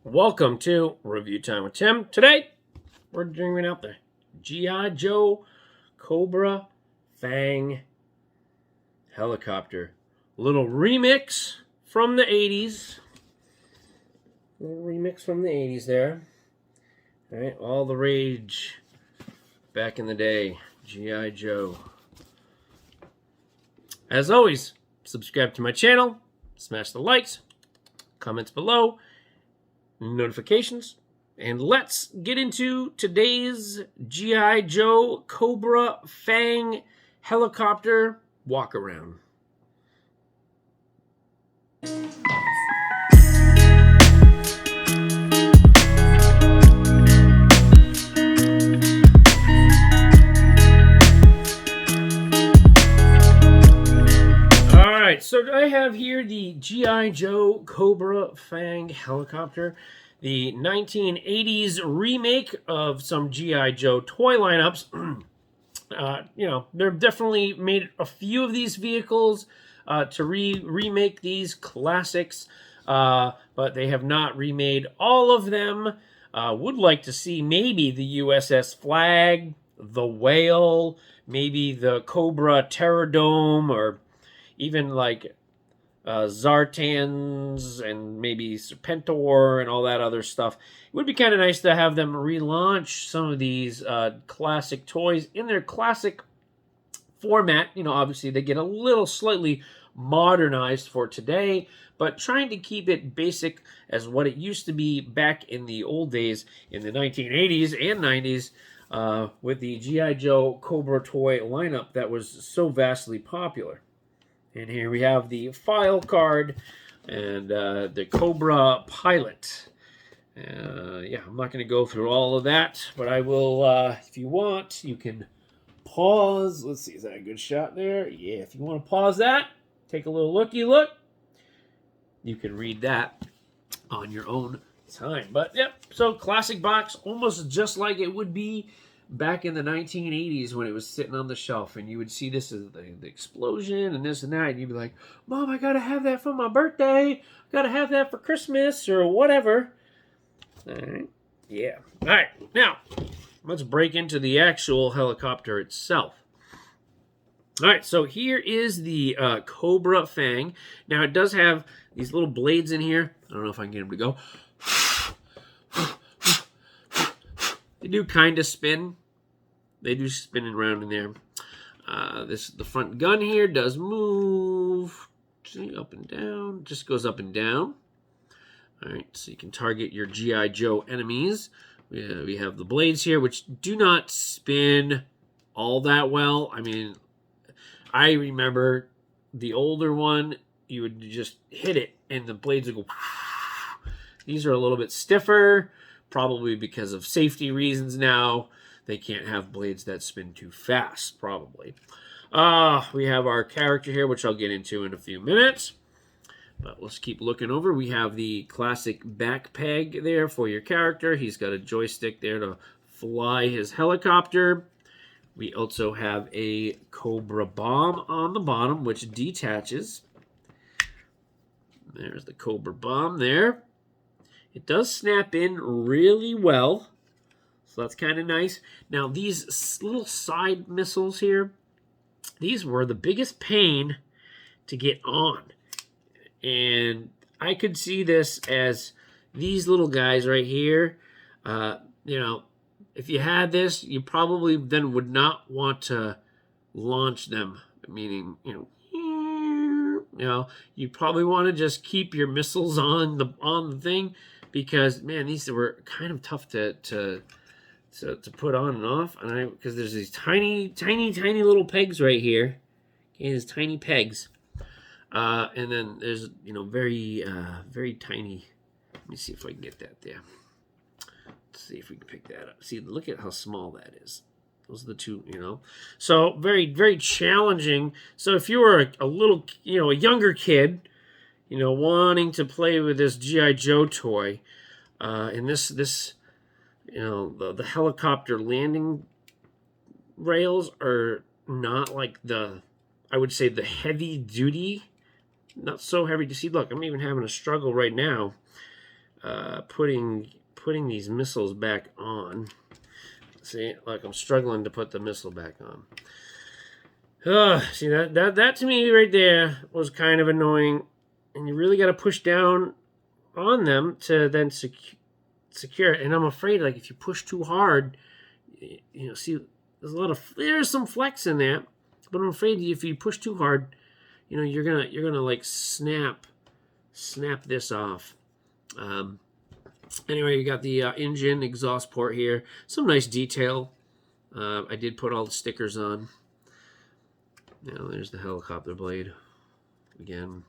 Welcome to Review Time with Tim. Today, we're bringing out the G.I. Joe Cobra Fang helicopter. A little remix from the 80s. There. All right, all the rage back in the day. G.I. Joe. As always, subscribe to my channel, smash the likes, comments below, notifications, and let's get into today's G.I. Joe Cobra Fang helicopter walk around. Alright, so I have here the G.I. Joe Cobra Fang helicopter, the 1980s remake of some G.I. Joe toy lineups. They've definitely made a few of these vehicles to remake these classics, but they have not remade all of them. Would like to see maybe the USS Flag, the Whale, maybe the Cobra Terrordome, or even like Zartans and maybe Serpentor and all that other stuff. It would be kind of nice to have them relaunch some of these classic toys in their classic format. You know, obviously they get a little slightly modernized for today, but trying to keep it basic as what it used to be back in the old days in the 1980s and 90s with the G.I. Joe Cobra toy lineup that was so vastly popular. And here we have the file card and the Cobra pilot. I'm not going to go through all of that, but I will, if you want, you can pause. Let's see, is that a good shot there? Yeah, if you want to pause that, take a little looky-look. You can read that on your own time. But, yep, so classic box, almost just like it would be back in the 1980s when it was sitting on the shelf, and you would see this as the explosion and this and that, and you'd be like, Mom, I gotta have that for my birthday, gotta have that for Christmas or whatever. All right, yeah. All right, now let's break into the actual helicopter itself. All right, so here is the Cobra Fang. Now it does have these little blades in here. I don't know if I can get them to go. They do kind of spin. They do spin around in there. The front gun here does move. See, up and down. Just goes up and down. All right, so you can target your G.I. Joe enemies. We have the blades here, which do not spin all that well. I mean, I remember the older one, you would just hit it, and the blades would go. These are a little bit stiffer. Probably because of safety reasons now. They can't have blades that spin too fast, probably. We have our character here, which I'll get into in a few minutes. But let's keep looking over. We have the classic back peg there for your character. He's got a joystick there to fly his helicopter. We also have a Cobra bomb on the bottom, which detaches. There's the Cobra bomb there. It does snap in really well, so that's kind of nice. Now, these little side missiles here, these were the biggest pain to get on. And I could see this as these little guys right here. If you had this, you probably then would not want to launch them, meaning, you probably want to just keep your missiles on the thing. Because, man, these were kind of tough to put on and off. Because there's these tiny, tiny, tiny little pegs right here. Okay, there's tiny pegs. And then there's, very, very tiny. Let me see if I can get that there. Let's see if we can pick that up. See, look at how small that is. Those are the two, So, very, very challenging. So, if you were a little, a younger kid, wanting to play with this G.I. Joe toy, and the helicopter landing rails are not like I would say the heavy duty, not so heavy to see. Look, I'm even having a struggle right now putting these missiles back on. See, like I'm struggling to put the missile back on. See that to me right there was kind of annoying, and you really got to push down on them to then secure it. And I'm afraid, like, if you push too hard, see, there's some flex in that, but I'm afraid if you push too hard, you're gonna like snap this off. Anyway, you got the engine exhaust port here. Some nice detail. I did put all the stickers on. There's the helicopter blade again.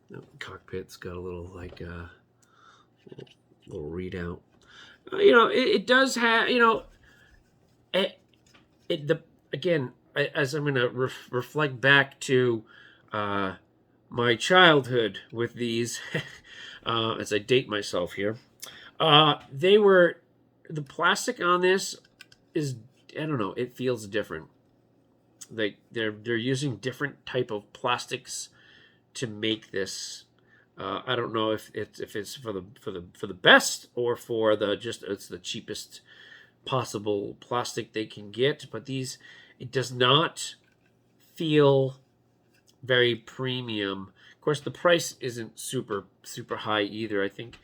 The cockpit's got a little like little readout. It does have again, as I'm gonna reflect back to my childhood with these, as I date myself here. The plastic on this is, I don't know, it feels different. Like they're using different type of plastics to make this. I don't know if it's for the best or for it's the cheapest possible plastic they can get, but it does not feel very premium. Of course, the price isn't super high either. I think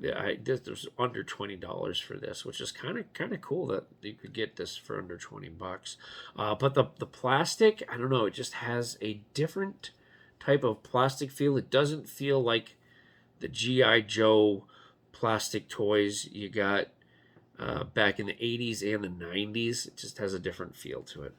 there's under $20 for this, which is kind of cool that you could get this for under $20. But the plastic, I don't know, it just has a different type of plastic feel. It doesn't feel like the G.I. Joe plastic toys you got back in the 80s and the 90s. It just has a different feel to it.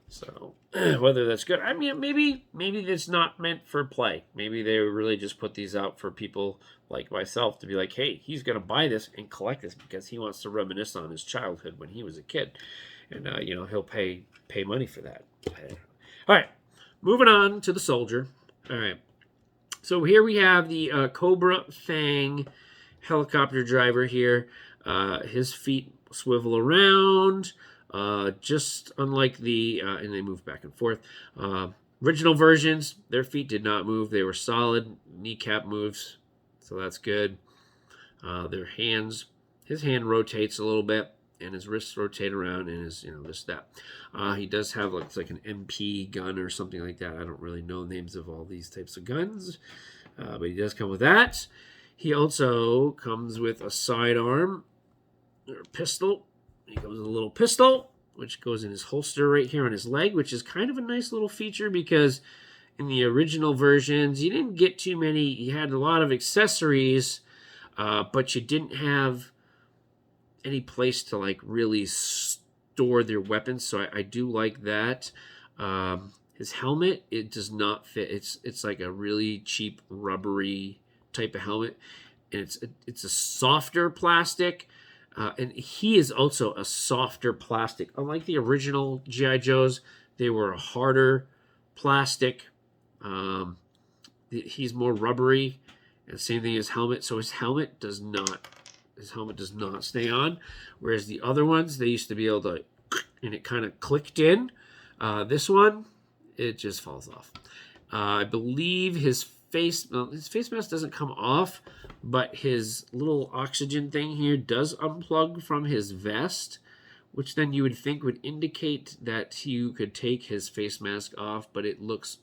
So whether that's good, I mean, maybe it's not meant for play. Maybe they really just put these out for people like myself to be like, hey, he's going to buy this and collect this because he wants to reminisce on his childhood when he was a kid. And, he'll pay money for that. All right, moving on to the soldier. All right. So here we have the Cobra Fang helicopter driver here. His feet swivel around. Just unlike and they move back and forth. Original versions, their feet did not move. They were solid. Kneecap moves, so that's good. His hand rotates a little bit, and his wrists rotate around, and that. He does have like an MP gun or something like that. I don't really know names of all these types of guns, but he does come with that. He also comes with a sidearm or a pistol. He comes with a little pistol, which goes in his holster right here on his leg, which is kind of a nice little feature because in the original versions, you didn't get too many. You had a lot of accessories, but you didn't have any place to like really store their weapons. So I do like that. His helmet, it does not fit. It's like a really cheap rubbery type of helmet, and it's a softer plastic. And he is also a softer plastic. Unlike the original G.I. Joes, they were a harder plastic. He's more rubbery, and same thing as helmet. So his helmet does not stay on. Whereas the other ones, they used to be able to, and it kind of clicked in. This one, it just falls off. I believe his face mask doesn't come off, but his little oxygen thing here does unplug from his vest, which then you would think would indicate that you could take his face mask off, but it looks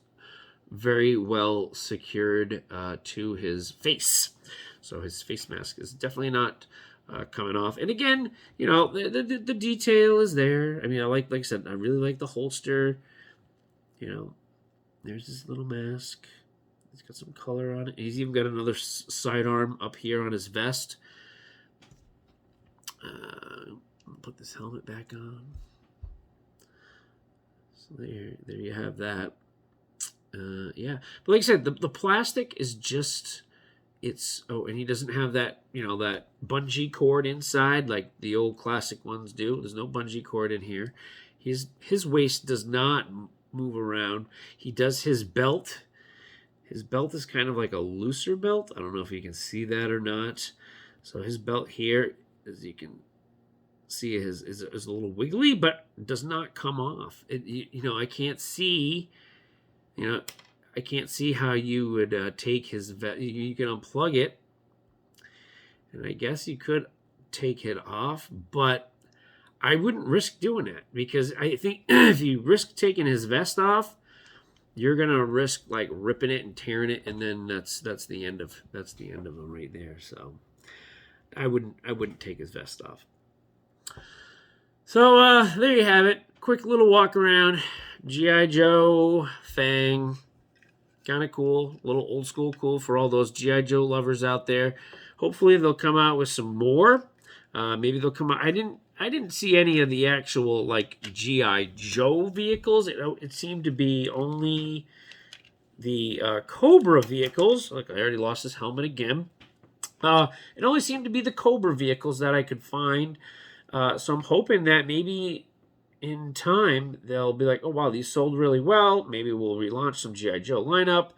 very well secured to his face. So his face mask is definitely not coming off. And again, the detail is there. I mean, like I said, I really like the holster. There's his little mask. He's got some color on it. He's even got another sidearm up here on his vest. Put this helmet back on. So there you have that. Yeah, but like I said, the plastic is just and he doesn't have that that bungee cord inside like the old classic ones do. There's no bungee cord in here. His waist does not move around. He does his belt. His belt is kind of like a looser belt. I don't know if you can see that or not. So his belt here, as you can see, is a little wiggly, but does not come off. I can't see. I can't see how you would take his vest. You can unplug it, and I guess you could take it off, but I wouldn't risk doing that, because I think if you risk taking his vest off, you're gonna risk like ripping it and tearing it, and then that's the end of him right there. So I wouldn't take his vest off. So there you have it. Quick little walk around. G.I. Joe Fang. Kind of cool. A little old school cool for all those G.I. Joe lovers out there. Hopefully they'll come out with some more. Maybe they'll come out. I didn't see any of the actual like G.I. Joe vehicles. It seemed to be only the Cobra vehicles. Look, I already lost this helmet again. It only seemed to be the Cobra vehicles that I could find. So I'm hoping that maybe in time they'll be like, oh wow, these sold really well. Maybe we'll relaunch some G.I. Joe lineup.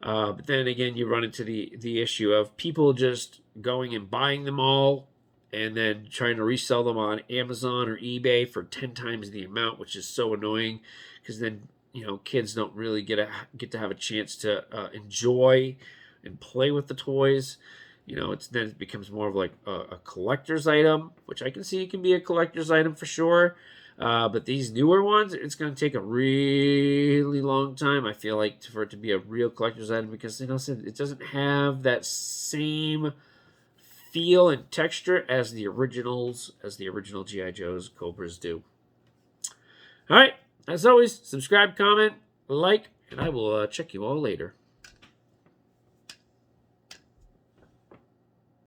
But then again, you run into the issue of people just going and buying them all and then trying to resell them on Amazon or eBay for 10 times the amount, which is so annoying, because then, you know, kids don't really get to have a chance to enjoy and play with the toys. You know, then it becomes more of like a collector's item, which I can see can be a collector's item for sure. But these newer ones, it's going to take a really long time, I feel like, for it to be a real collector's item, because, you know, it doesn't have that same feel and texture as the original G.I. Joes, Cobras do. All right, as always, subscribe, comment, like, and I will check you all later.